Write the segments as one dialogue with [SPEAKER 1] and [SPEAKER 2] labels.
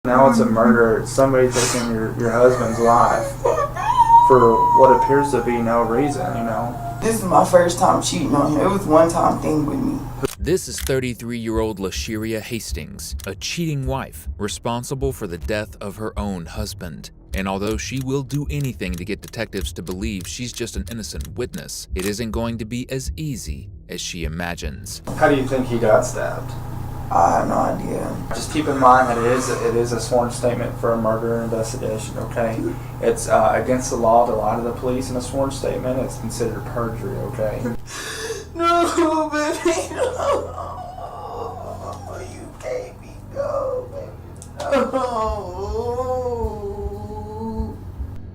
[SPEAKER 1] Now it's a murder. It's somebody taking your husband's life for what appears to be no reason, you know.
[SPEAKER 2] This is my first time cheating on him. It was one-time thing with me.
[SPEAKER 3] This is 33-year-old LaSheria Hastings, a cheating wife responsible for the death of her own husband. And although she will do anything to get detectives to believe she's just an innocent witness, it isn't going to be as easy as she imagines.
[SPEAKER 1] How do you think he got stabbed?
[SPEAKER 2] I have no idea.
[SPEAKER 1] Just keep in mind that it is a sworn statement for a murder investigation, okay? It's against the law to lie to the police in a sworn statement. It's considered perjury, okay?
[SPEAKER 2] No, baby, no. You can't be go, baby. No.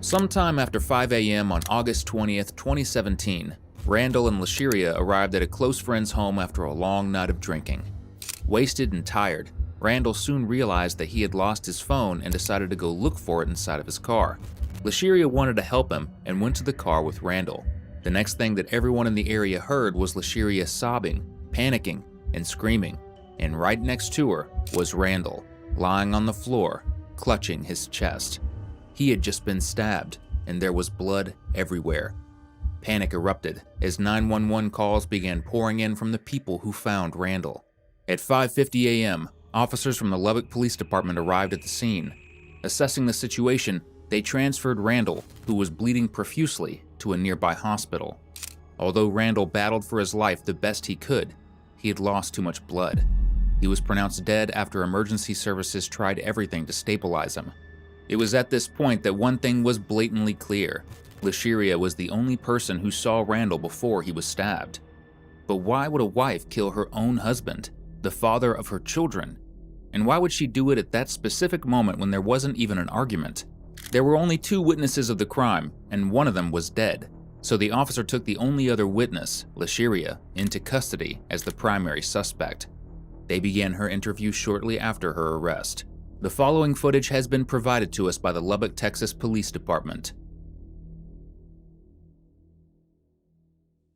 [SPEAKER 3] Sometime after 5 a.m. on August 20th, 2017, Randall and LaSheria arrived at a close friend's home after a long night of drinking. Wasted and tired, Randall soon realized that he had lost his phone and decided to go look for it inside of his car. LaSheria wanted to help him and went to the car with Randall. The next thing that everyone in the area heard was LaSheria sobbing, panicking, and screaming. And right next to her was Randall, lying on the floor, clutching his chest. He had just been stabbed, and there was blood everywhere. Panic erupted as 911 calls began pouring in from the people who found Randall. At 5:50 a.m., officers from the Lubbock Police Department arrived at the scene. Assessing the situation, they transferred Randall, who was bleeding profusely, to a nearby hospital. Although Randall battled for his life the best he could, he had lost too much blood. He was pronounced dead after emergency services tried everything to stabilize him. It was at this point that one thing was blatantly clear. LaSheria was the only person who saw Randall before he was stabbed. But why would a wife kill her own husband, the father of her children? And why would she do it at that specific moment when there wasn't even an argument? There were only 2 witnesses of the crime, and one of them was dead. So the officer took the only other witness, LaSheria, into custody as the primary suspect. They began her interview shortly after her arrest. The following footage has been provided to us by the Lubbock, Texas Police Department.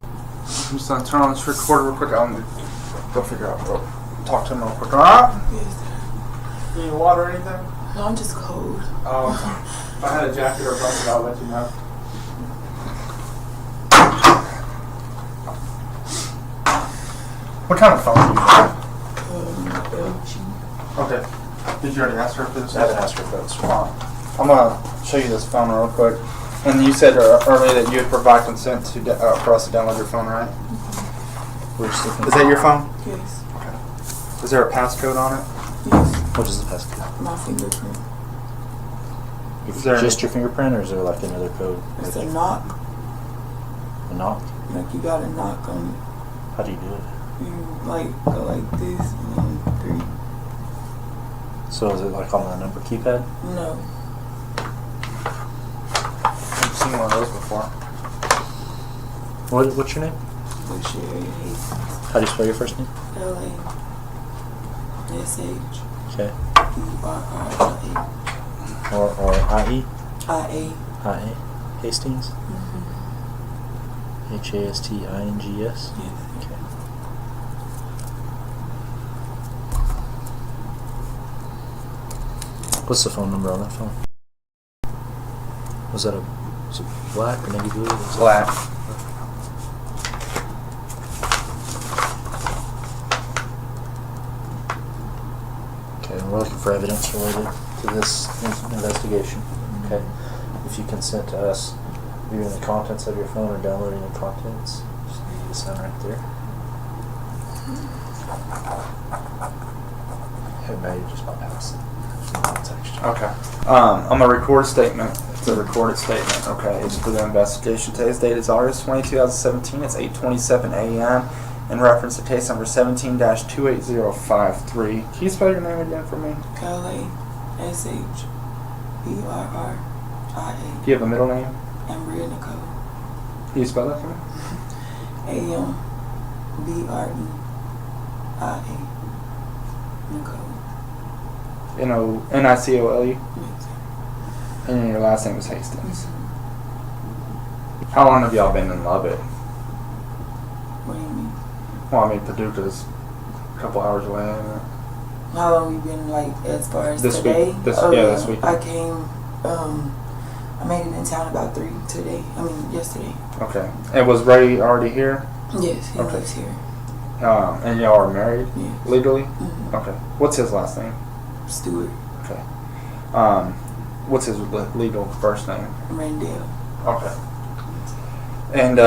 [SPEAKER 1] I'm just gonna turn on this recorder real quick. I'm gonna go figure out, talk to him real quick. Alright?
[SPEAKER 2] Yes.
[SPEAKER 1] You need water or anything?
[SPEAKER 2] No, I'm just cold.
[SPEAKER 1] Oh, if I had a jacket or a blanket, I'll let you know. What kind of phone do you have?
[SPEAKER 2] LG.
[SPEAKER 1] Okay. Did you already ask her for this?
[SPEAKER 4] I haven't asked her for this.
[SPEAKER 1] Fine. I'm gonna show you this phone real quick. And you said earlier that you would provide consent to for us to download your phone, right? Is that your phone?
[SPEAKER 2] Yes.
[SPEAKER 1] Okay. Is there a passcode on it?
[SPEAKER 2] Yes.
[SPEAKER 4] What is the passcode?
[SPEAKER 2] My fingerprint.
[SPEAKER 1] Is there
[SPEAKER 4] Just your fingerprint, or is there like another code?
[SPEAKER 2] It's a knock.
[SPEAKER 4] A knock?
[SPEAKER 2] Like you got a knock on
[SPEAKER 4] How do you do it?
[SPEAKER 2] it. You like go like this and then 3.
[SPEAKER 4] So is it like on the number keypad?
[SPEAKER 2] No.
[SPEAKER 1] I've seen one of those before.
[SPEAKER 4] What's your name?
[SPEAKER 2] LaSheria Hastings.
[SPEAKER 4] How do you spell your first name?
[SPEAKER 2] LASH.
[SPEAKER 4] Okay.
[SPEAKER 2] BRRIA.
[SPEAKER 4] Or I-E?
[SPEAKER 2] IA.
[SPEAKER 4] I-A. Hastings? Hastings?
[SPEAKER 2] Yes.
[SPEAKER 4] Okay. What's the phone number on that phone? Was it black or navy blue?
[SPEAKER 1] Black.
[SPEAKER 4] Okay, we're looking for evidence related to this investigation. Okay. If you consent to us viewing the contents of your phone or downloading the contents, just need to sign right there. Hey, maybe just bypass it.
[SPEAKER 1] Okay. I'm gonna record a statement. It's a recorded statement. Okay. It's for the investigation. Today's date is August 20, 2017. It's 8:27 a.m. In reference to case number 17-28053. Can you spell your name again for me?
[SPEAKER 2] LASHBRRIA.
[SPEAKER 1] Do you have a middle name?
[SPEAKER 2] Ambria Nicole.
[SPEAKER 1] Can you spell that for me?
[SPEAKER 2] AMBREIA. Nicole.
[SPEAKER 1] Nicole. And then your last name is Hastings. How long have y'all been in Lubbock?
[SPEAKER 2] What do you mean?
[SPEAKER 1] Well, I mean, Paducah's a couple hours away. Isn't it?
[SPEAKER 2] How long we been, like, as far as
[SPEAKER 1] This
[SPEAKER 2] today?
[SPEAKER 1] week. This week.
[SPEAKER 2] I came, I made it in town about 3 today. Yesterday.
[SPEAKER 1] Okay. And was Ray already here?
[SPEAKER 2] Yes, he
[SPEAKER 1] Okay.
[SPEAKER 2] lives here.
[SPEAKER 1] And y'all are married?
[SPEAKER 2] Yes.
[SPEAKER 1] Legally?
[SPEAKER 2] Mm-hmm.
[SPEAKER 1] Okay. What's his last name?
[SPEAKER 2] Stewart.
[SPEAKER 1] Okay. What's his legal first name?
[SPEAKER 2] Randall.
[SPEAKER 1] Okay. And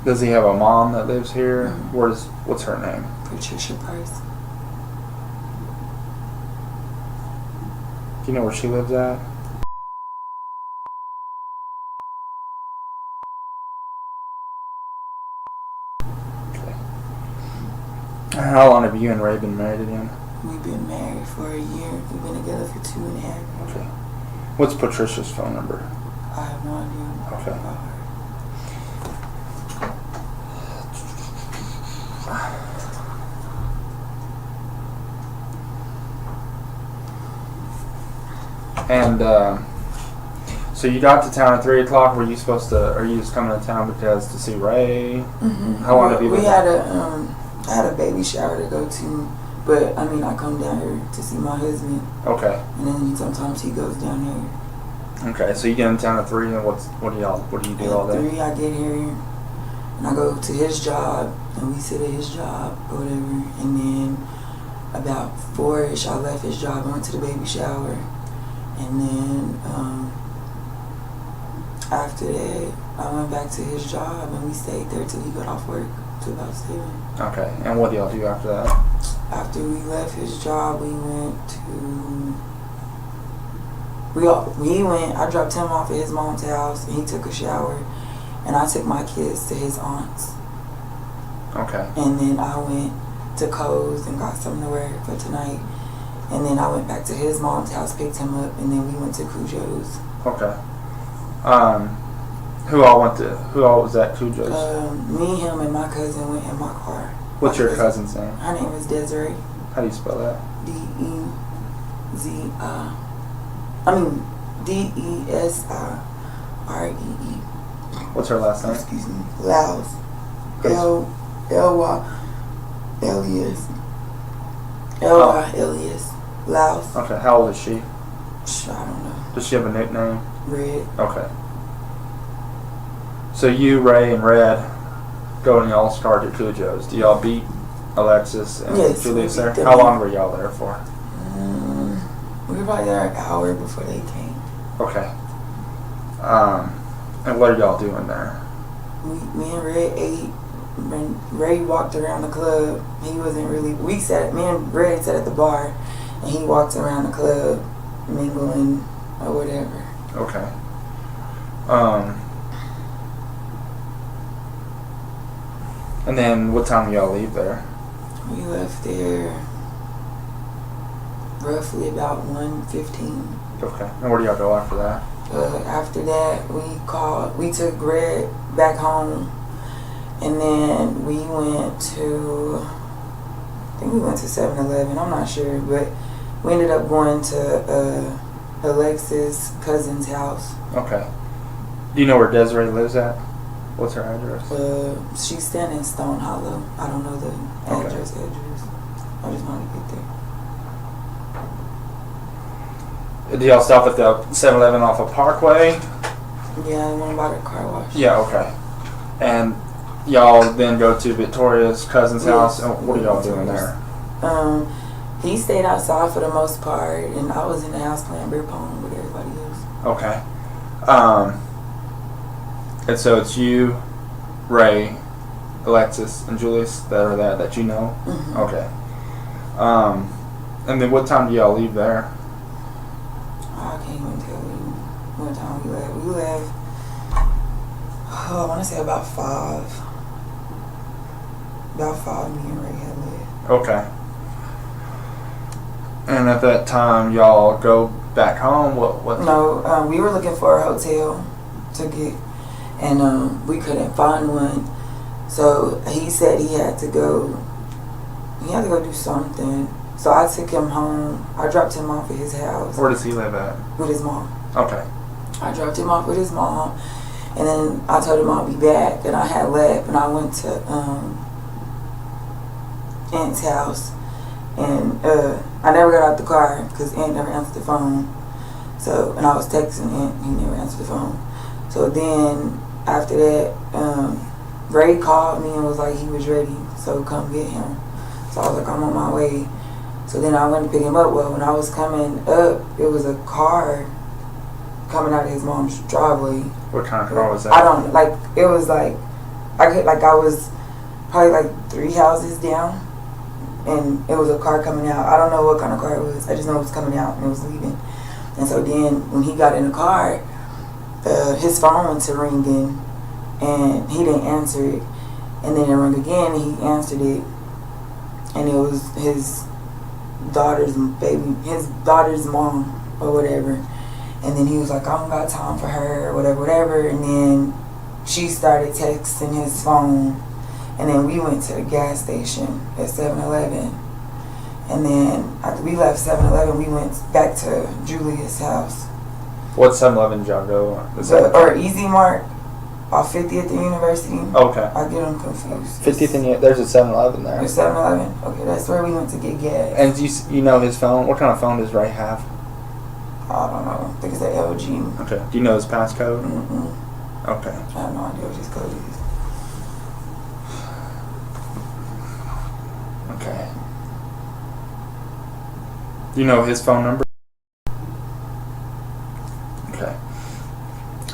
[SPEAKER 1] does he have a mom that lives here?
[SPEAKER 2] Mm-hmm.
[SPEAKER 1] What's her name?
[SPEAKER 2] Patricia Price.
[SPEAKER 1] Do you know where she lives at? Okay. How long have you and Ray been married again?
[SPEAKER 2] We've been married for a year. We've been together for 2.5.
[SPEAKER 1] Okay. What's Patricia's phone number?
[SPEAKER 2] I have no idea
[SPEAKER 1] Okay.
[SPEAKER 2] about her.
[SPEAKER 1] And so you got to town at 3 o'clock. Were you supposed to? Are you just coming to town because to see Ray?
[SPEAKER 2] Mm-hmm.
[SPEAKER 1] How long have you been?
[SPEAKER 2] I had a baby shower to go to, but I come down here to see my husband,
[SPEAKER 1] Okay.
[SPEAKER 2] and then sometimes he goes down here.
[SPEAKER 1] Okay. So you get in town at 3, and what do you do all
[SPEAKER 2] At
[SPEAKER 1] day?
[SPEAKER 2] 3, I get here, and I go to his job, and we sit at his job or whatever, and then about 4-ish, I left his job, I went to the baby shower, and then after that, I went back to his job, and we stayed there till he got off work till about 7.
[SPEAKER 1] Okay. And what do y'all do after that?
[SPEAKER 2] After we left his job, we went to. I dropped him off at his mom's house, and he took a shower, and I took my kids to his aunt's.
[SPEAKER 1] Okay.
[SPEAKER 2] And then I went to Co's and got something to wear for tonight. And then I went back to his mom's house, picked him up, and then we went to Cujo's.
[SPEAKER 1] Okay. Who all was at Cujo's?
[SPEAKER 2] Me, him, and my cousin went in my car.
[SPEAKER 1] What's your cousin's name?
[SPEAKER 2] Her name is Desiree.
[SPEAKER 1] How do you spell that?
[SPEAKER 2] Desiree.
[SPEAKER 1] What's her last name?
[SPEAKER 2] Excuse me. Laos. Elias. Laos.
[SPEAKER 1] Okay. How old is she?
[SPEAKER 2] I don't know.
[SPEAKER 1] Does she have a nickname?
[SPEAKER 2] Red.
[SPEAKER 1] Okay. So you, Ray, and Red go and y'all start at Cujo's. Do y'all beat Alexis and
[SPEAKER 2] Yes,
[SPEAKER 1] Julius
[SPEAKER 2] we
[SPEAKER 1] there?
[SPEAKER 2] beat them.
[SPEAKER 1] How long were y'all there for?
[SPEAKER 2] We were probably there an hour before they came.
[SPEAKER 1] Okay. And what are y'all doing there?
[SPEAKER 2] Me and Red ate. When Ray walked around the club, he wasn't really. Me and Red sat at the bar, and he walked around the club, mingling or whatever.
[SPEAKER 1] Okay. And then what time do y'all leave there?
[SPEAKER 2] We left there roughly about 1:15.
[SPEAKER 1] Okay. And where do y'all go after that?
[SPEAKER 2] After that, we took Red back home, and then we went to, I think we went to 7-Eleven, I'm not sure, but we ended up going to Alexis' cousin's house.
[SPEAKER 1] Okay. Do you know where Desiree lives at? What's her address?
[SPEAKER 2] She's staying in Stone Hollow. I don't know the address. I just want to get there.
[SPEAKER 1] Do y'all stop at the 7-Eleven off of Parkway?
[SPEAKER 2] Yeah, I went about a car wash.
[SPEAKER 1] Yeah, okay. And y'all then go to Victoria's cousin's house, and what are y'all doing there?
[SPEAKER 2] He stayed outside for the most part, and I was in the house playing beer pong with everybody else.
[SPEAKER 1] Okay. And so it's you, Ray, Alexis, and Julius that are there that you know?
[SPEAKER 2] Mm-hmm.
[SPEAKER 1] Okay. And then what time do y'all leave there?
[SPEAKER 2] I can't even tell you what time we left. We left, I want to say about 5. About 5, me and Ray had left.
[SPEAKER 1] Okay. And at that time, y'all go back home? What?
[SPEAKER 2] No, we were looking for a hotel to get, and we couldn't find one. So he said he had to go do something. So I took him home. I dropped him off at his house.
[SPEAKER 1] Where does he live at?
[SPEAKER 2] With his mom.
[SPEAKER 1] Okay.
[SPEAKER 2] I dropped him off with his mom, and then I told him I'll be back, and I had left, and I went to Aunt's house, And I never got out the car because Aunt never answered the phone. So, and I was texting Aunt, he never answered the phone. So then after that, Ray called me and was like he was ready, so come get him. So I was like, I'm on my way. So then I went to pick him up. Well, when I was coming up, it was a car coming out of his mom's driveway.
[SPEAKER 1] What kind of car was that?
[SPEAKER 2] I don't like. It was like I was probably like 3 houses down, and it was a car coming out. I don't know what kind of car it was. I just know it was coming out and it was leaving. And so then when he got in the car, his phone went to ringing, and he didn't answer it. And then it rang again, and he answered it, and it was his daughter's mom or whatever. And then he was like, I don't got time for her or whatever. And then she started texting his phone. And then we went to the gas station at 7-Eleven. And then after we left 7-Eleven, we went back to Julia's house.
[SPEAKER 1] What 7-Eleven did y'all go on?
[SPEAKER 2] Or Easy Mart off 50th and University.
[SPEAKER 1] Okay.
[SPEAKER 2] I get them confused.
[SPEAKER 1] 50th and there's a 7-Eleven there.
[SPEAKER 2] There's 7-Eleven? Okay, that's where we went to get gas.
[SPEAKER 1] And you know his phone? What kind of phone does Ray have?
[SPEAKER 2] I don't know. I think it's an LG.
[SPEAKER 1] Okay. Do you know his passcode?
[SPEAKER 2] Mm-mm.
[SPEAKER 1] Okay.
[SPEAKER 2] I have no idea what his code is.
[SPEAKER 1] Okay. Do you know his phone number? Okay.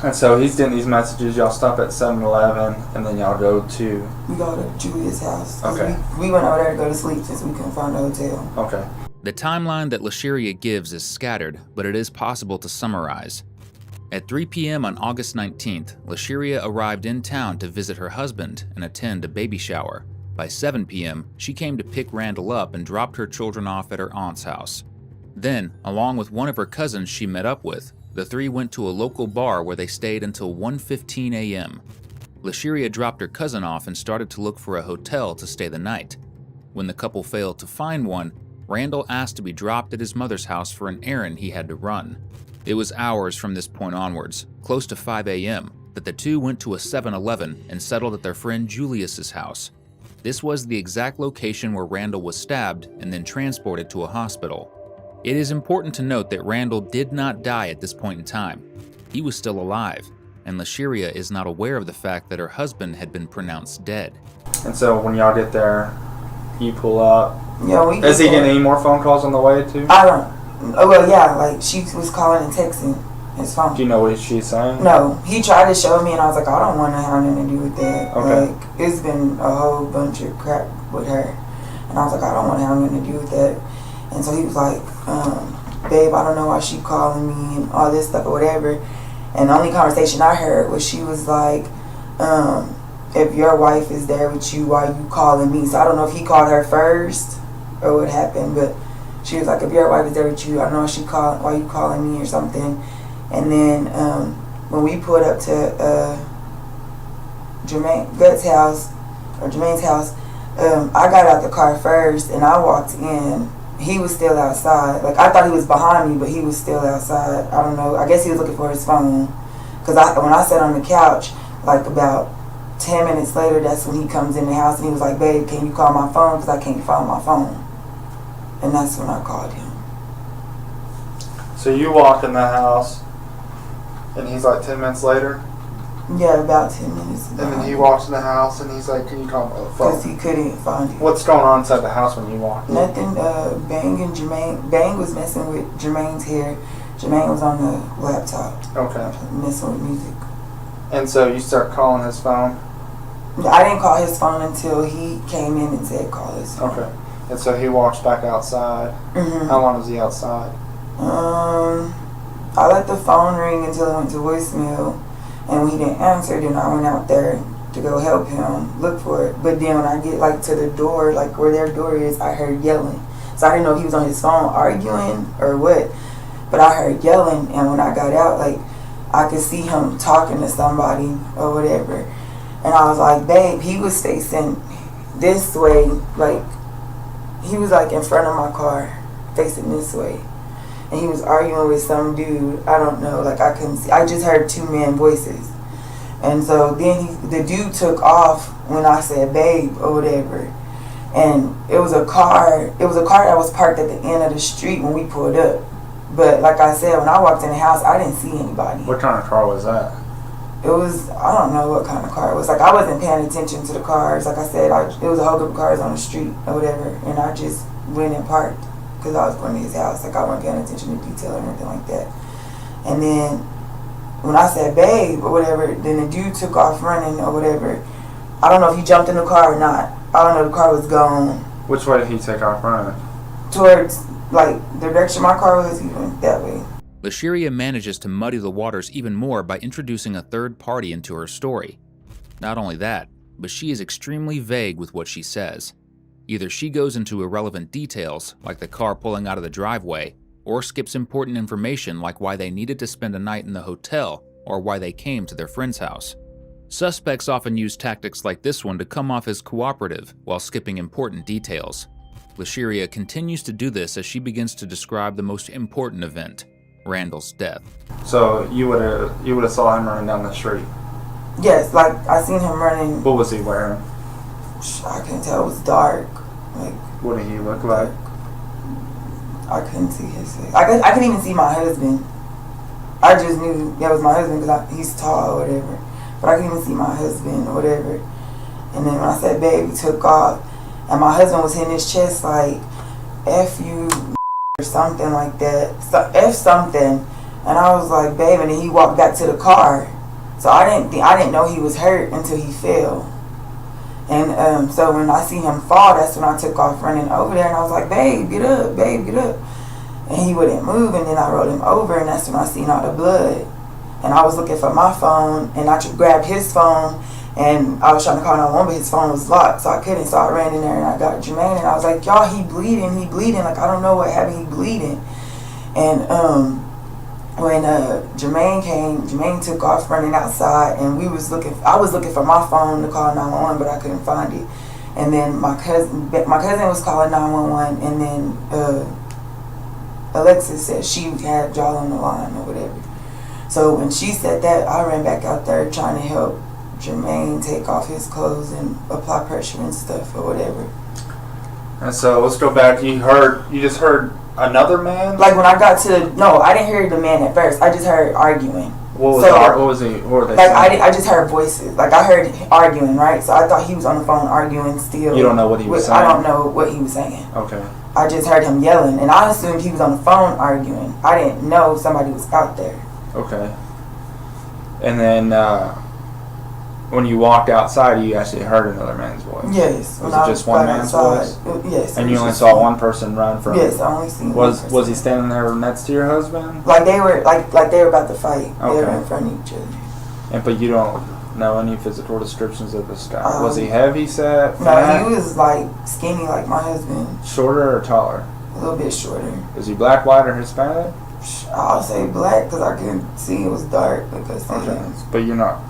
[SPEAKER 1] And so he's getting these messages. Y'all stop at 7-Eleven, and then y'all go to...
[SPEAKER 2] We go to Julia's house.
[SPEAKER 1] Okay.
[SPEAKER 2] We went over there to go to sleep since we couldn't find a hotel.
[SPEAKER 1] Okay.
[SPEAKER 3] The timeline that Lasheria gives is scattered, but it is possible to summarize. At 3 p.m. on August 19th, Lasheria arrived in town to visit her husband and attend a baby shower. By 7 p.m., she came to pick Randall up and dropped her children off at her aunt's house. Then, along with one of her cousins she met up with, the three went to a local bar where they stayed until 1:15 a.m. Lasheria dropped her cousin off and started to look for a hotel to stay the night. When the couple failed to find one, Randall asked to be dropped at his mother's house for an errand he had to run. It was hours from this point onwards, close to 5 a.m., that the two went to a 7-Eleven and settled at their friend Julius's house. This was the exact location where Randall was stabbed and then transported to a hospital. It is important to note that Randall did not die at this point in time. He was still alive, and Lasheria is not aware of the fact that her husband had been pronounced dead.
[SPEAKER 1] And so when y'all get there, you pull up.
[SPEAKER 2] Yeah, we
[SPEAKER 1] Is he getting any more phone calls on the way too?
[SPEAKER 2] I don't. Oh, well, yeah, like she was calling and texting his phone.
[SPEAKER 1] Do you know what she's saying?
[SPEAKER 2] No, he tried to show me, and I was like, I don't want to have nothing to do with that.
[SPEAKER 1] Okay.
[SPEAKER 2] Like, it's been a whole bunch of crap with her, and I was like, I don't want to have nothing to do with that. And so he was like, babe, I don't know why she calling me and all this stuff or whatever. And the only conversation I heard was she was like, if your wife is there with you, why you calling me? So I don't know if he called her first or what happened, but she was like, if your wife is there with you, I don't know why you calling me or something. And then when we pulled up to Jermaine's house, I got out the car first and I walked in. He was still outside. Like, I thought he was behind me, but he was still outside. I don't know. I guess he was looking for his phone. Because when I sat on the couch, like about 10 minutes later, that's when he comes in the house and he was like, babe, can you call my phone? Because I can't find my phone. And that's when I called him.
[SPEAKER 1] So you walk in the house, and he's like 10 minutes later?
[SPEAKER 2] Yeah, about 10 minutes.
[SPEAKER 1] And then he walks in the house, and he's like, can you call my phone?
[SPEAKER 2] Because he couldn't find it.
[SPEAKER 1] What's going on inside the house when you walk in?
[SPEAKER 2] Nothing. Bang and Jermaine. Bang was messing with Jermaine's hair. Jermaine was on the laptop.
[SPEAKER 1] Okay.
[SPEAKER 2] Messing with music.
[SPEAKER 1] And so you start calling his phone?
[SPEAKER 2] I didn't call his phone until he came in and said call his phone.
[SPEAKER 1] Okay. And so he walks back outside.
[SPEAKER 2] Mm-hmm.
[SPEAKER 1] How long is he outside?
[SPEAKER 2] I let the phone ring until it went to voicemail. And when he didn't answer, then I went out there to go help him look for it. But then when I get like to the door, like where their door is, I heard yelling. So I didn't know if he was on his phone arguing or what. But I heard yelling, and when I got out, like I could see him talking to somebody or whatever. And I was like, babe, he was facing this way, like he was like in front of my car, facing this way. And he was arguing with some dude. I don't know. Like, I couldn't see. I just heard two men voices. And so then the dude took off when I said babe or whatever. And it was a car that was parked at the end of the street when we pulled up. But like I said, when I walked in the house, I didn't see anybody.
[SPEAKER 1] What kind of car was that?
[SPEAKER 2] It was, I don't know what kind of car it was. Like, I wasn't paying attention to the cars. Like I said, it was a whole group of cars on the street or whatever. And I just went and parked because I was going to his house. Like, I wasn't paying attention to detail or anything like that. And then when I said, babe, or whatever, then the dude took off running or whatever. I don't know if he jumped in the car or not. I don't know, the car was gone.
[SPEAKER 1] Which way did he take off running?
[SPEAKER 2] Towards, like, the direction my car was, he went that way.
[SPEAKER 3] Lasheria manages to muddy the waters even more by introducing a third party into her story. Not only that, but she is extremely vague with what she says. Either she goes into irrelevant details, like the car pulling out of the driveway, or skips important information like why they needed to spend a night in the hotel or why they came to their friend's house. Suspects often use tactics like this one to come off as cooperative while skipping important details. Lasheria continues to do this as she begins to describe the most important event, Randall's death.
[SPEAKER 1] So you would have saw him running down the street?
[SPEAKER 2] Yes, like, I seen him running.
[SPEAKER 1] What was he wearing?
[SPEAKER 2] I couldn't tell, it was dark. Like,
[SPEAKER 1] What did he look like?
[SPEAKER 2] I couldn't see his face. I couldn't even see my husband. I just knew that was my husband because he's tall or whatever. But I couldn't even see my husband or whatever. And then when I said babe, he took off. And my husband was hitting his chest like, F you, or something like that. So, F something. And I was like, babe. And then he walked back to the car. So I didn't know he was hurt until he fell. And so when I see him fall, that's when I took off running over there. And I was like, babe, get up, babe, get up. And he wouldn't move. And then I rolled him over. And that's when I seen all the blood. And I was looking for my phone. And I grabbed his phone. And I was trying to call 911, but his phone was locked. So I couldn't. So I ran in there and I got Jermaine. And I was like, y'all, he bleeding. Like, I don't know what happened. He bleeding. And when Jermaine came, Jermaine took off running outside, and I was looking for my phone to call 911, but I couldn't find it. And then my cousin was calling 911, and then Alexis said she had y'all on the line or whatever. So when she said that, I ran back out there trying to help Jermaine take off his clothes and apply pressure and stuff or whatever.
[SPEAKER 1] And so let's go back. You just heard another man?
[SPEAKER 2] Like when I got to no, I didn't hear the man at first. I just heard arguing.
[SPEAKER 1] What were they
[SPEAKER 2] like
[SPEAKER 1] saying?
[SPEAKER 2] I just heard voices. Like I heard arguing, right? So I thought he was on the phone arguing still.
[SPEAKER 1] You don't know what he was saying?
[SPEAKER 2] I don't know what he was saying.
[SPEAKER 1] Okay.
[SPEAKER 2] I just heard him yelling, and I assumed he was on the phone arguing. I didn't know somebody was out there.
[SPEAKER 1] Okay. And then when you walked outside, you actually heard another man's voice.
[SPEAKER 2] Yes.
[SPEAKER 1] Was it just one man's voice?
[SPEAKER 2] Yes.
[SPEAKER 1] And you only saw one person run from.
[SPEAKER 2] Yes, I only seen.
[SPEAKER 1] Was he standing there next to your husband?
[SPEAKER 2] Like they were about to fight.
[SPEAKER 1] Okay.
[SPEAKER 2] They were in front of each other.
[SPEAKER 1] But you don't know any physical descriptions of this guy. Was he heavy set?
[SPEAKER 2] No,
[SPEAKER 1] fat?
[SPEAKER 2] he was like skinny, like my husband.
[SPEAKER 1] Shorter or taller?
[SPEAKER 2] A little bit shorter.
[SPEAKER 1] Is he black, white, or Hispanic?
[SPEAKER 2] I'll say black because I couldn't see. It was dark.
[SPEAKER 1] Okay. But you're not.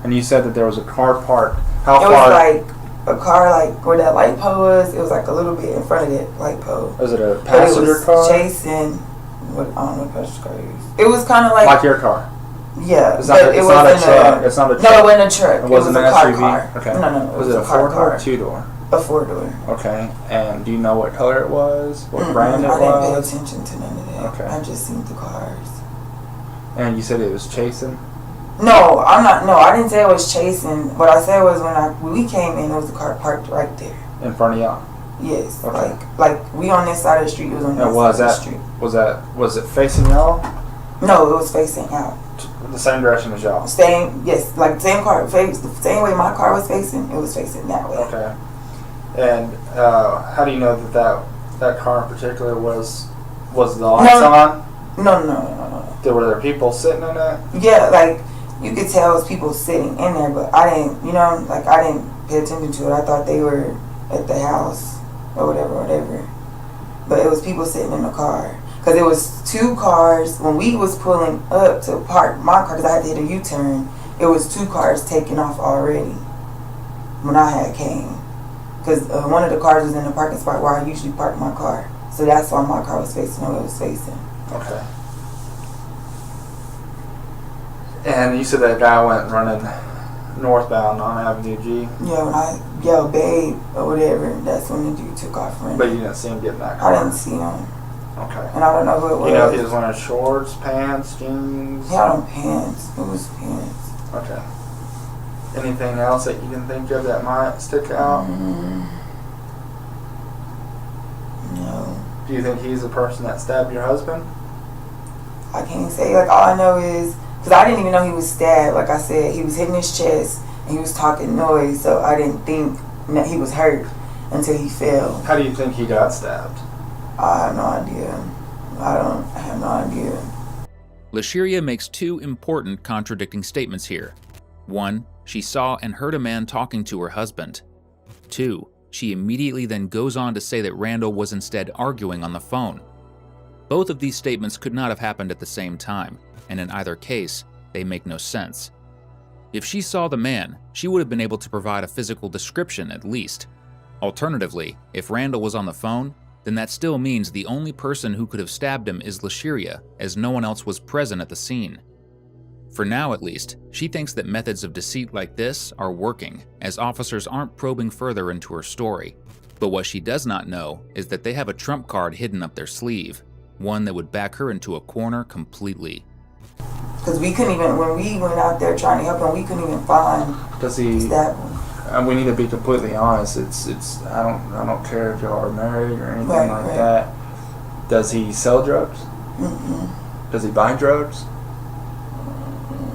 [SPEAKER 1] And you said that there was a car parked. How far?
[SPEAKER 2] It was like a car, like where that light pole was. It was like a little bit in front of that light pole.
[SPEAKER 1] Was it a passenger car?
[SPEAKER 2] Chasing. I don't know what passenger car it is. It was kind of like
[SPEAKER 1] your car.
[SPEAKER 2] Yeah,
[SPEAKER 1] it's not a truck. It's not a truck.
[SPEAKER 2] No, it wasn't a truck.
[SPEAKER 1] It wasn't
[SPEAKER 2] an
[SPEAKER 1] an
[SPEAKER 2] SUV.
[SPEAKER 1] car. Okay.
[SPEAKER 2] No.
[SPEAKER 1] Was it a 4-door or 2-door?
[SPEAKER 2] A 4-door.
[SPEAKER 1] Okay. And do you know what color it was? What brand it was?
[SPEAKER 2] I didn't pay attention to none of that.
[SPEAKER 1] Okay.
[SPEAKER 2] I just seen the cars.
[SPEAKER 1] And you said it was chasing?
[SPEAKER 2] No, I'm not. No, I didn't say it was chasing. What I said was when we came in, it was a car parked right there.
[SPEAKER 1] In front of y'all?
[SPEAKER 2] Yes.
[SPEAKER 1] Okay.
[SPEAKER 2] Like we on this side of the street. It was on that side of the street.
[SPEAKER 1] Was it facing y'all?
[SPEAKER 2] No, it was facing out.
[SPEAKER 1] The same direction as y'all?
[SPEAKER 2] Yes, like same car, the same way my car was facing, it was facing that way.
[SPEAKER 1] Okay. And how do you know that car in particular was the lights on?
[SPEAKER 2] No.
[SPEAKER 1] Were there people sitting in it?
[SPEAKER 2] Yeah, like you could tell it was people sitting in there, but I didn't pay attention to it. I thought they were at the house or whatever. But it was people sitting in the car. Because it was 2 cars. When we was pulling up to park my car, because I had to hit a U-turn, it was 2 cars taking off already when I had came. Because one of the cars was in the parking spot where I usually park my car. So that's why my car was facing where it was facing.
[SPEAKER 1] Okay. And you said that guy went running northbound on Avenue G.
[SPEAKER 2] Yeah, when I yelled babe or whatever, that's when the dude took off running.
[SPEAKER 1] But you didn't see him get in that
[SPEAKER 2] I
[SPEAKER 1] car?
[SPEAKER 2] didn't see him.
[SPEAKER 1] Okay.
[SPEAKER 2] And I don't know who it was.
[SPEAKER 1] You know if he was wearing shorts, pants, jeans?
[SPEAKER 2] He had on pants. It was pants.
[SPEAKER 1] Okay. Anything else that you can think of that might stick out?
[SPEAKER 2] No.
[SPEAKER 1] Do you think he's the person that stabbed your husband?
[SPEAKER 2] I can't say. Like, all I know is, because I didn't even know he was stabbed. Like I said, he was hitting his chest and he was talking noise, so I didn't think that he was hurt until he fell.
[SPEAKER 1] How do you think he got stabbed?
[SPEAKER 2] I have no idea. I have no idea.
[SPEAKER 3] Lasheria makes two important contradicting statements here. 1, she saw and heard a man talking to her husband. 2, she immediately then goes on to say that Randall was instead arguing on the phone. Both of these statements could not have happened at the same time, and in either case, they make no sense. If she saw the man, she would have been able to provide a physical description at least. Alternatively, if Randall was on the phone, then that still means the only person who could have stabbed him is Lasheria, as no one else was present at the scene. For now at least, she thinks that methods of deceit like this are working, as officers aren't probing further into her story. But what she does not know is that they have a trump card hidden up their sleeve, one that would back her into a corner completely.
[SPEAKER 2] Because we couldn't even, when we went out there trying to help him, we couldn't even find that one.
[SPEAKER 1] We need to be completely honest. It's. I don't care if y'all are married or anything like that. Does he sell drugs? Does he buy drugs?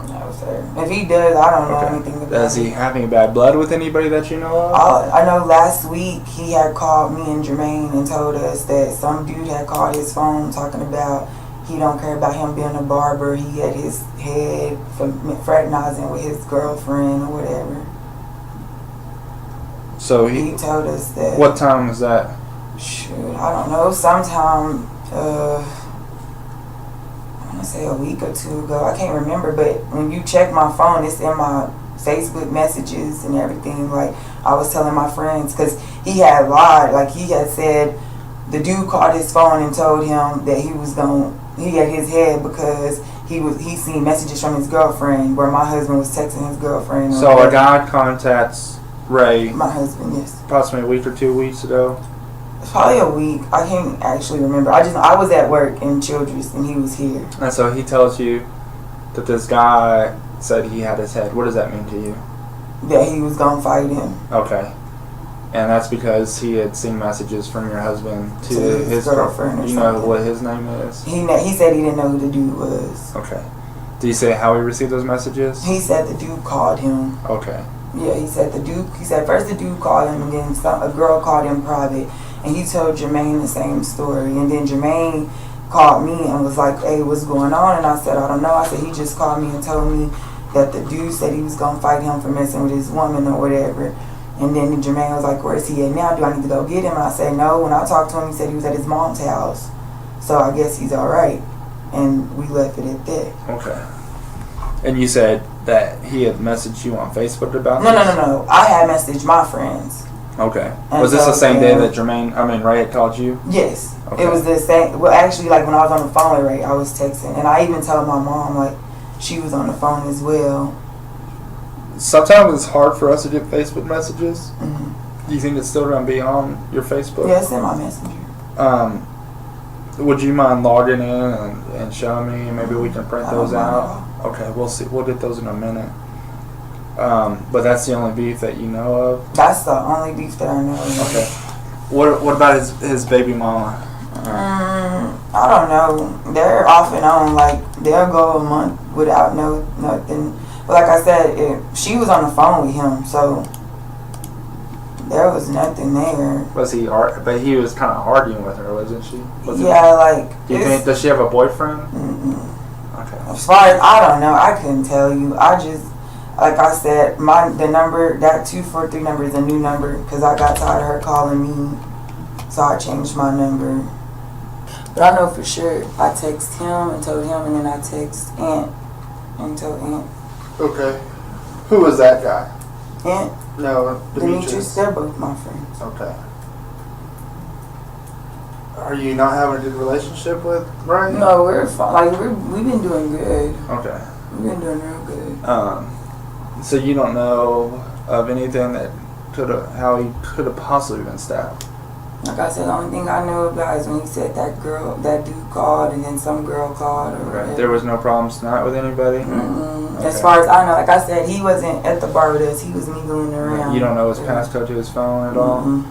[SPEAKER 2] No, sir. If he does, I don't know anything about it.
[SPEAKER 1] Does he have any bad blood with anybody that you know of?
[SPEAKER 2] I know last week he had called me and Jermaine and told us that some dude had called his phone talking about he don't care about him being a barber. He had his head fraternizing with his girlfriend or whatever.
[SPEAKER 1] So
[SPEAKER 2] he told us that.
[SPEAKER 1] What time was that?
[SPEAKER 2] Shoot, I don't know. Sometime, I want to say a week or two ago. I can't remember, but when you check my phone, it's in my Facebook messages and everything. Like, I was telling my friends, because he had lied. Like, he had said the dude called his phone and told him that he had his head because he seen messages from his girlfriend where my husband was texting his girlfriend.
[SPEAKER 1] So a guy contacts Ray,
[SPEAKER 2] my husband, yes,
[SPEAKER 1] approximately a week or 2 weeks ago.
[SPEAKER 2] It's probably a week. I can't actually remember. I was at work in Childress and he was here.
[SPEAKER 1] And so he tells you that this guy said he had his head. What does that mean to you?
[SPEAKER 2] That he was gonna fight him.
[SPEAKER 1] Okay. And that's because he had seen messages from your husband to his girlfriend. Do you know what his name is?
[SPEAKER 2] He said he didn't know who the dude was.
[SPEAKER 1] Okay. Did he say how he received those messages?
[SPEAKER 2] He said the dude called him.
[SPEAKER 1] Okay.
[SPEAKER 2] Yeah, he said first the dude called him and then a girl called him private, and he told Jermaine the same story, and then Jermaine called me and was like, hey, what's going on? And I said, I don't know. I said, he just called me and told me that the dude said he was gonna fight him for messing with his woman or whatever. And then Jermaine was like, where is he at now? Do I need to go get him? And I said, no. When I talked to him, he said he was at his mom's house, so I guess he's all right. And we left it at that.
[SPEAKER 1] Okay. And you said that he had messaged you on Facebook about this?
[SPEAKER 2] No. I had messaged my friends.
[SPEAKER 1] Okay.
[SPEAKER 2] And
[SPEAKER 1] was this the same day that Ray had called you?
[SPEAKER 2] Yes.
[SPEAKER 1] Okay.
[SPEAKER 2] It was the same. Well, actually, like when I was on the phone with Ray, I was texting. And I even told my mom, like, she was on the phone as well.
[SPEAKER 1] Sometimes it's hard for us to get Facebook messages.
[SPEAKER 2] Mm-hmm.
[SPEAKER 1] Do you think it's still going to be on your Facebook?
[SPEAKER 2] Yeah, it's in my messenger.
[SPEAKER 1] Would you mind logging in and showing me, and maybe we can print those out? Okay, we'll see. We'll get those in a minute. But that's the only beef that you know of?
[SPEAKER 2] That's the only beef that I know of.
[SPEAKER 1] Okay. What about his baby mama?
[SPEAKER 2] I don't know. They're off and on. Like, they'll go a month without nothing. But like I said, she was on the phone with him, so there was nothing there.
[SPEAKER 1] But he was kind of arguing with her, wasn't she?
[SPEAKER 2] Like.
[SPEAKER 1] Do you think, does she have a boyfriend?
[SPEAKER 2] Okay. As far as, I don't know. I couldn't tell you. I just, like I said, the number, that 243 number is a new number because I got tired of her calling me, so I changed my number. But I know for sure I text him and told him, and then I text Aunt and told Aunt.
[SPEAKER 1] Okay. Who was that guy?
[SPEAKER 2] Aunt?
[SPEAKER 1] No,
[SPEAKER 2] Demetrius. They're both my friends.
[SPEAKER 1] Okay. Are you not having a good relationship with Brian?
[SPEAKER 2] No, we're fine. Like, we've been doing good.
[SPEAKER 1] Okay.
[SPEAKER 2] We've been doing real good.
[SPEAKER 1] So you don't know of anything that how he could have possibly been stabbed?
[SPEAKER 2] Like I said, the only thing I know about is when he said that dude called, and then some girl called. Or
[SPEAKER 1] Right. There was no problems tonight with anybody?
[SPEAKER 2] Mm-mm.
[SPEAKER 1] Okay.
[SPEAKER 2] As far as I know, like I said, he wasn't at the bar with us. He was mingling around.
[SPEAKER 1] You don't know his passcode to his phone at all?
[SPEAKER 2] Mm-mm.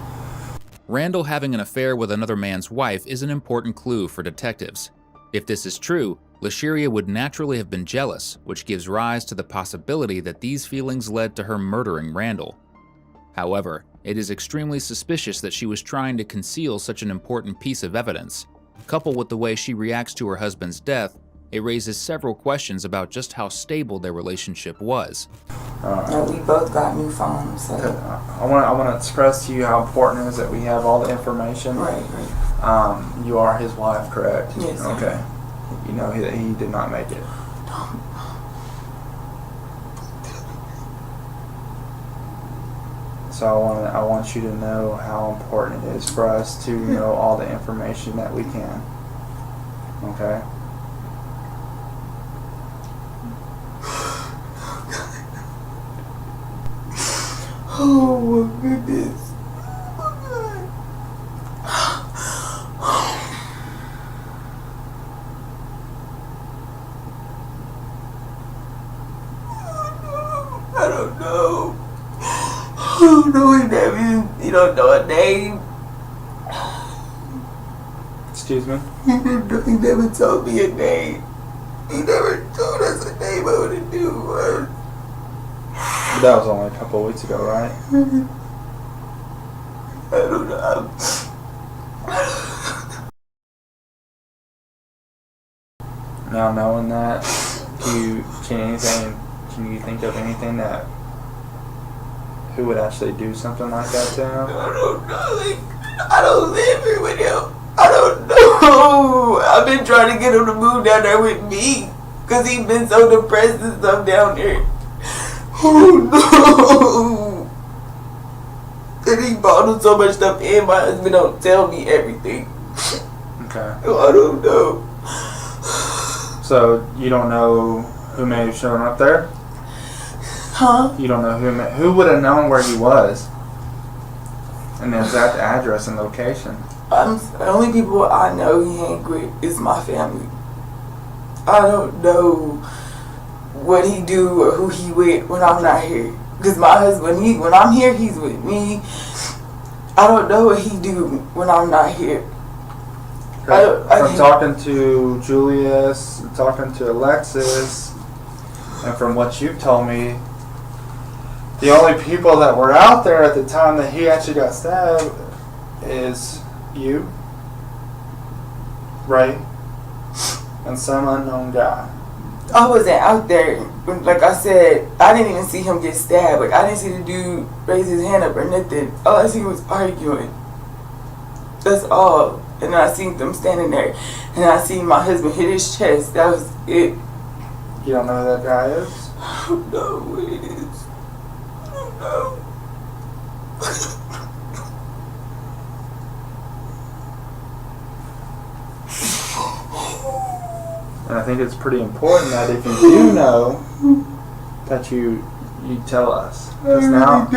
[SPEAKER 3] Randall having an affair with another man's wife is an important clue for detectives. If this is true, Lasheria would naturally have been jealous, which gives rise to the possibility that these feelings led to her murdering Randall. However, it is extremely suspicious that she was trying to conceal such an important piece of evidence. Coupled with the way she reacts to her husband's death, it raises several questions about just how stable their relationship was.
[SPEAKER 2] We both got new phones. So.
[SPEAKER 1] I want to express to you how important it is that we have all the information.
[SPEAKER 2] Right.
[SPEAKER 1] You are his wife, correct?
[SPEAKER 2] Yes. Sir.
[SPEAKER 1] Okay. You know he did not make it. So I want you to know how important it is for us to know all the information that we can. Okay?
[SPEAKER 2] Oh my goodness. I don't know. I don't know his name. You don't know a name.
[SPEAKER 1] Excuse me?
[SPEAKER 2] He never told me a name. He never told us a name. What to do?
[SPEAKER 1] That was only a couple of weeks ago, right?
[SPEAKER 2] I don't know.
[SPEAKER 1] Now knowing that, can you think of anything that who would actually do something like that to him?
[SPEAKER 2] I don't know. Like, I don't live here with him. I don't know. I've been trying to get him to move down there with me because he's been so depressed and stuff down there. Oh no! And he bought him so much stuff, and my husband don't tell me everything.
[SPEAKER 1] Okay.
[SPEAKER 2] I don't know.
[SPEAKER 1] So you don't know who may have shown up there?
[SPEAKER 2] Huh?
[SPEAKER 1] You don't know who would have known where he was, and the exact address and location.
[SPEAKER 2] The only people I know he hang with is my family. I don't know what he do or who he with when I'm not here. Because my husband, when I'm here, he's with me. I don't know what he do when I'm not here.
[SPEAKER 1] From talking to Julius, talking to Alexis, and from what you've told me, the only people that were out there at the time that he actually got stabbed is you, Ray, and some unknown guy.
[SPEAKER 2] I wasn't out there. Like I said, I didn't even see him get stabbed. Like, I didn't see the dude raise his hand up or nothing. All I seen was arguing. That's all. And then I seen them standing there. And I seen my husband hit his chest. That was it.
[SPEAKER 1] You don't know who that guy is?
[SPEAKER 2] I don't know what it is. I don't know.
[SPEAKER 1] And I think it's pretty important that if you do know, that you tell us. Because now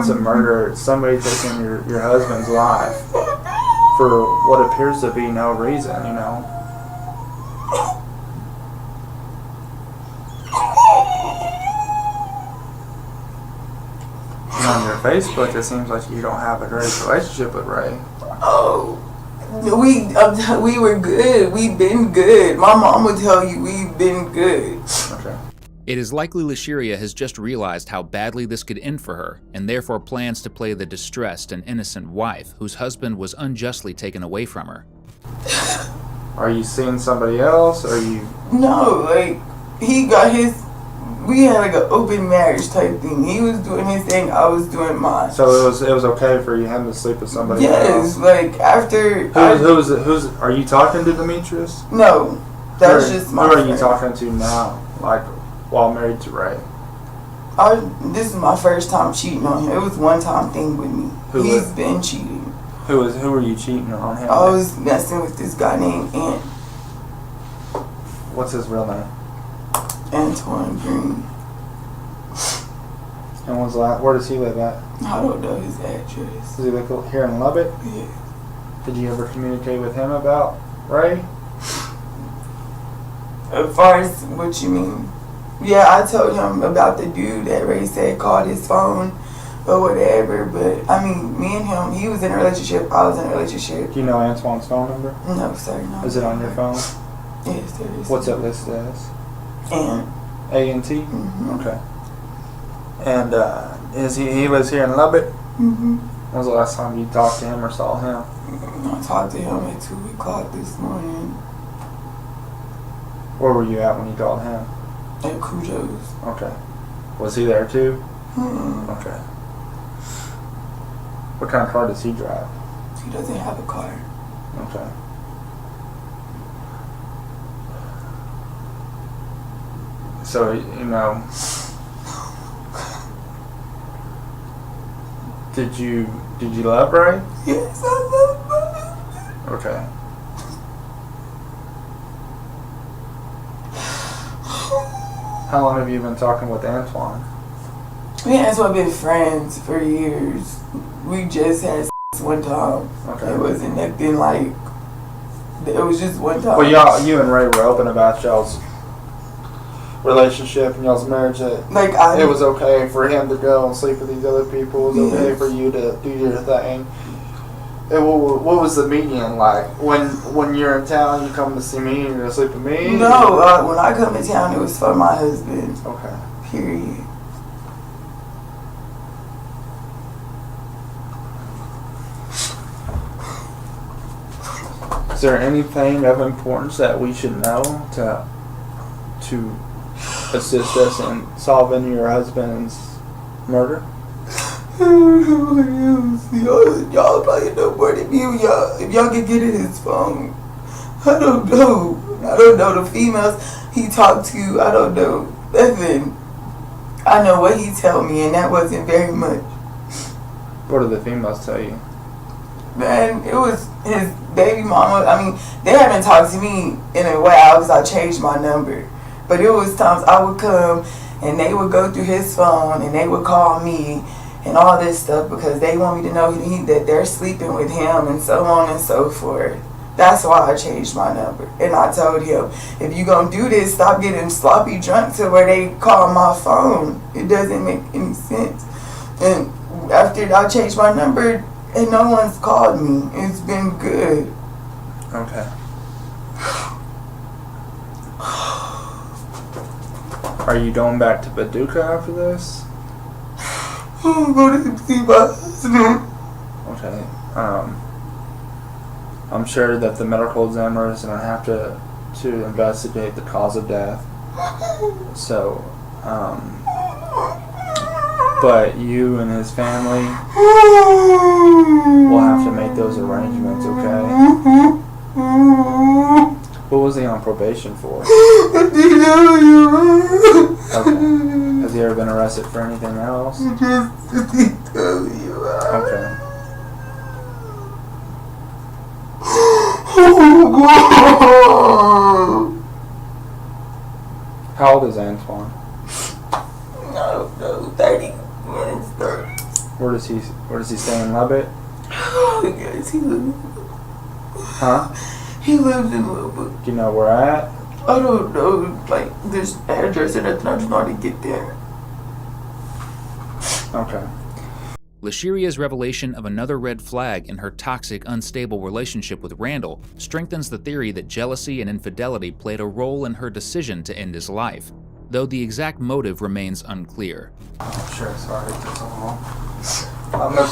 [SPEAKER 1] it's a murder. It's somebody taking your husband's life for what appears to be no reason, you know. And on your Facebook, it seems like you don't have a great relationship with Ray.
[SPEAKER 2] Oh. We were good. We've been good. My mom would tell you we've been good.
[SPEAKER 1] Okay.
[SPEAKER 3] It is likely Lasheria has just realized how badly this could end for her, and therefore plans to play the distressed and innocent wife whose husband was unjustly taken away from her.
[SPEAKER 1] Are you seeing somebody else? Or are you?
[SPEAKER 2] No, like, he got his. We had like an open marriage type thing. He was doing his thing, I was doing mine.
[SPEAKER 1] So it was okay for him to sleep with somebody
[SPEAKER 2] Yes,
[SPEAKER 1] else?
[SPEAKER 2] like after.
[SPEAKER 1] Who's are you talking to Demetrius?
[SPEAKER 2] No, that's just my
[SPEAKER 1] Who are
[SPEAKER 2] friend.
[SPEAKER 1] you talking to now? Like while married to Ray?
[SPEAKER 2] This is my first time cheating on him. It was one time thing with me. He's been cheating.
[SPEAKER 1] Who were you cheating on him?
[SPEAKER 2] I was messing with this guy named
[SPEAKER 1] What's his real name?
[SPEAKER 2] Antoine Green.
[SPEAKER 1] And where does he live at?
[SPEAKER 2] I don't know his address.
[SPEAKER 1] Does he live here in Lubbock?
[SPEAKER 2] Yeah.
[SPEAKER 1] Did you ever communicate with him about Ray?
[SPEAKER 2] As far as what you mean? Yeah, I told him about the dude that Ray said called his phone or whatever, but I mean, me and him, he was in a relationship, I was in a relationship.
[SPEAKER 1] Do you know Antoine's phone number?
[SPEAKER 2] No, sir, no.
[SPEAKER 1] Is it on your phone?
[SPEAKER 2] Yes, there is.
[SPEAKER 1] What's it listed as?
[SPEAKER 2] And
[SPEAKER 1] A&T?
[SPEAKER 2] mm-hmm.
[SPEAKER 1] Okay. And is he lives here in Lubbock?
[SPEAKER 2] Mm-hmm.
[SPEAKER 1] When was the last time you talked to him or saw him?
[SPEAKER 2] I talked to him at 2 o'clock this morning
[SPEAKER 1] Where were you at when you called him?
[SPEAKER 2] at Cujo's.
[SPEAKER 1] Okay. Was he there too?
[SPEAKER 2] Mm-hmm.
[SPEAKER 1] Okay. What kind of car does he drive?
[SPEAKER 2] He doesn't have a car.
[SPEAKER 1] Okay. So, you know, did you love Ray?
[SPEAKER 2] Yes, I love my husband.
[SPEAKER 1] Okay. How long have you been talking with Antoine?
[SPEAKER 2] Me and Antoine been friends for years. We just had sex one time.
[SPEAKER 1] Okay.
[SPEAKER 2] It wasn't nothing like. It was just one time.
[SPEAKER 1] Well, you and Ray were open about y'all's relationship and y'all's marriage. That it was okay for him to go and sleep with these other people. It was okay for you to do your thing. And what was the median like? When you're in town, you come to see me and you're going to sleep with me?
[SPEAKER 2] No, when I come to town, it was for my husband.
[SPEAKER 1] Okay.
[SPEAKER 2] Period.
[SPEAKER 1] Is there anything of importance that we should know to assist us in solving your husband's murder?
[SPEAKER 2] I don't know what else. Y'all probably know more than me. If y'all can get in his phone. I don't know. I don't know the females he talked to. I don't know nothing. I know what he told me, and that wasn't very much.
[SPEAKER 1] What did the females tell you?
[SPEAKER 2] Man, it was his baby mama. I mean, they haven't talked to me in a while because I changed my number. But it was times I would come and they would go through his phone and they would call me and all this stuff because they want me to know that they're sleeping with him and so on and so forth. That's why I changed my number. And I told him, if you gonna do this, stop getting sloppy drunk to where they call my phone. It doesn't make any sense. And after I changed my number, and no one's called me. It's been good.
[SPEAKER 1] Okay. Are you going back to Paducah after this?
[SPEAKER 2] I'm going to see my husband.
[SPEAKER 1] Okay. I'm sure that the medical examiner is going to have to investigate the cause of death. So, but you and his family will have to make those arrangements, okay? What was he on probation for? Okay. Has he ever been arrested for anything else? Okay. How old is Antoine?
[SPEAKER 2] I don't know, 30. 30.
[SPEAKER 1] Where does he stay in Lubbock?
[SPEAKER 2] I guess he lives.
[SPEAKER 1] Huh?
[SPEAKER 2] He lives in Lubbock.
[SPEAKER 1] Do you know where at?
[SPEAKER 2] I don't know, like this address and nothing. I just know how to get there.
[SPEAKER 1] Okay.
[SPEAKER 3] Lashiria's revelation of another red flag in her toxic, unstable relationship with Randall strengthens the theory that jealousy and infidelity played a role in her decision to end his life, though the exact motive remains unclear.
[SPEAKER 1] Oh, sure, sorry, it took so long. I'm gonna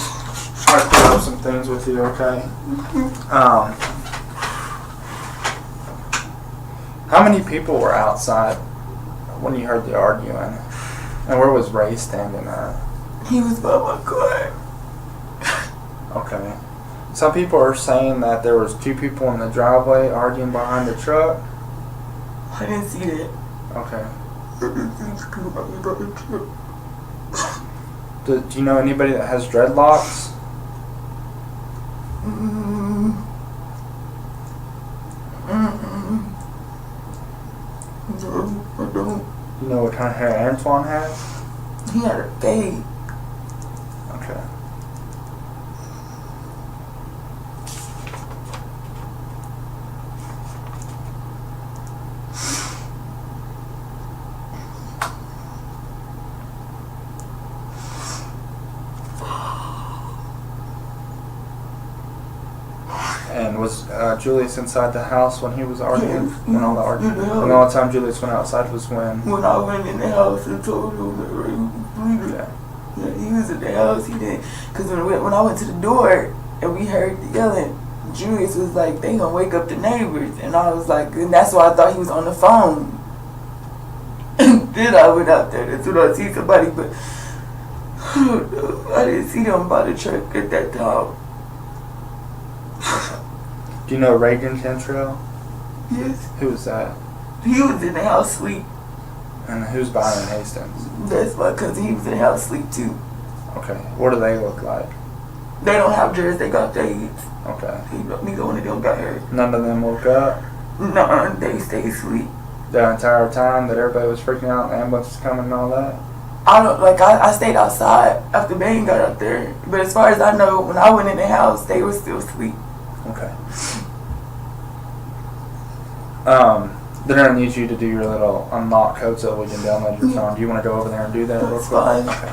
[SPEAKER 1] try to clear up some things with you, okay? How many people were outside when you heard the arguing? And where was Ray standing at?
[SPEAKER 2] He was by my car.
[SPEAKER 1] Okay. Some people are saying that there was 2 people in the driveway arguing behind the truck.
[SPEAKER 2] I didn't see that.
[SPEAKER 1] Okay.
[SPEAKER 2] I didn't see the people behind the truck.
[SPEAKER 1] Do you know anybody that has dreadlocks?
[SPEAKER 2] No, I don't.
[SPEAKER 1] You know what kind of hair Antoine has?
[SPEAKER 2] He had a fade.
[SPEAKER 1] Okay. And was Julius inside the house when he was arguing? When all the arguing? And the only time Julius went outside was when?
[SPEAKER 2] When I went in the house and told him that he was bleeding. Yeah, he was in the house. He didn't. Because when I went to the door and we heard the yelling, Julius was like, they gonna wake up the neighbors. And I was like, and that's why I thought he was on the phone. And then I went out there. That's when I see somebody, but I don't know. I didn't see them by the truck at that time.
[SPEAKER 1] Do you know Reagan Cantrell?
[SPEAKER 2] Yes.
[SPEAKER 1] Who was that?
[SPEAKER 2] He was in the house sleep.
[SPEAKER 1] And who's Byron Hastings?
[SPEAKER 2] That's my cousin. He was in the house sleep too.
[SPEAKER 1] Okay. What do they look like?
[SPEAKER 2] They don't have jerseys. They got AIDS.
[SPEAKER 1] Okay.
[SPEAKER 2] Neither one of them got hurt.
[SPEAKER 1] None of them woke up?
[SPEAKER 2] No, they stayed asleep.
[SPEAKER 1] The entire time that everybody was freaking out, the ambulance was coming and all that?
[SPEAKER 2] I stayed outside after Bane got up there. But as far as I know, when I went in the house, they were still asleep.
[SPEAKER 1] Okay. They're gonna need you to do your little unlock code so we can download your phone. Do you want to go over there and do that real quick?
[SPEAKER 2] Fine.
[SPEAKER 1] Okay.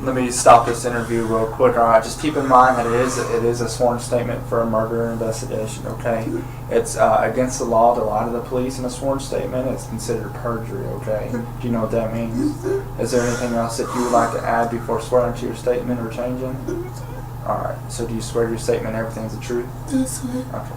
[SPEAKER 1] Let me stop this interview real quick. All right. Just keep in mind that it is a sworn statement for a murder investigation. Okay. It's against the law to lie to the police in a sworn statement. It's considered perjury. Okay. Do you know what that means? Is there anything else that you would like to add before swearing to your statement or changing? All right. So do you swear to your statement everything's the truth?
[SPEAKER 2] That's right.
[SPEAKER 1] Okay.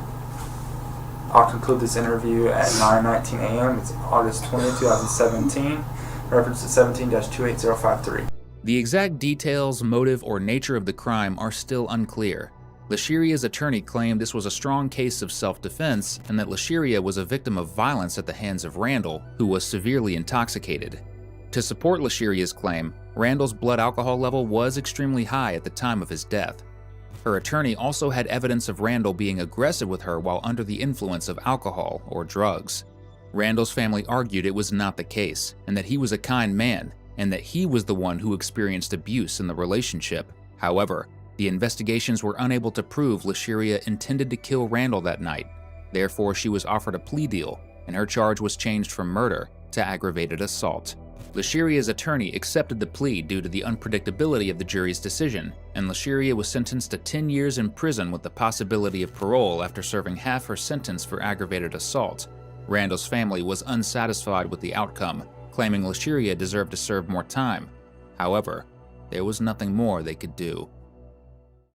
[SPEAKER 1] I'll conclude this interview at 9:19 a.m. It's August 20th, 2017. Reference to 17-28053.
[SPEAKER 3] The exact details, motive, or nature of the crime are still unclear. Lashiria's attorney claimed this was a strong case of self-defense and that Lashiria was a victim of violence at the hands of Randall, who was severely intoxicated. To support Lashiria's claim, Randall's blood alcohol level was extremely high at the time of his death. Her attorney also had evidence of Randall being aggressive with her while under the influence of alcohol or drugs. Randall's family argued it was not the case, and that he was a kind man, and that he was the one who experienced abuse in the relationship. However, the investigations were unable to prove Lashiria intended to kill Randall that night. Therefore, she was offered a plea deal, and her charge was changed from murder to aggravated assault. Lashiria's attorney accepted the plea due to the unpredictability of the jury's decision, and Lashiria was sentenced to 10 years in prison with the possibility of parole after serving half her sentence for aggravated assault. Randall's family was unsatisfied with the outcome, claiming Lashiria deserved to serve more time. However, there was nothing more they could do.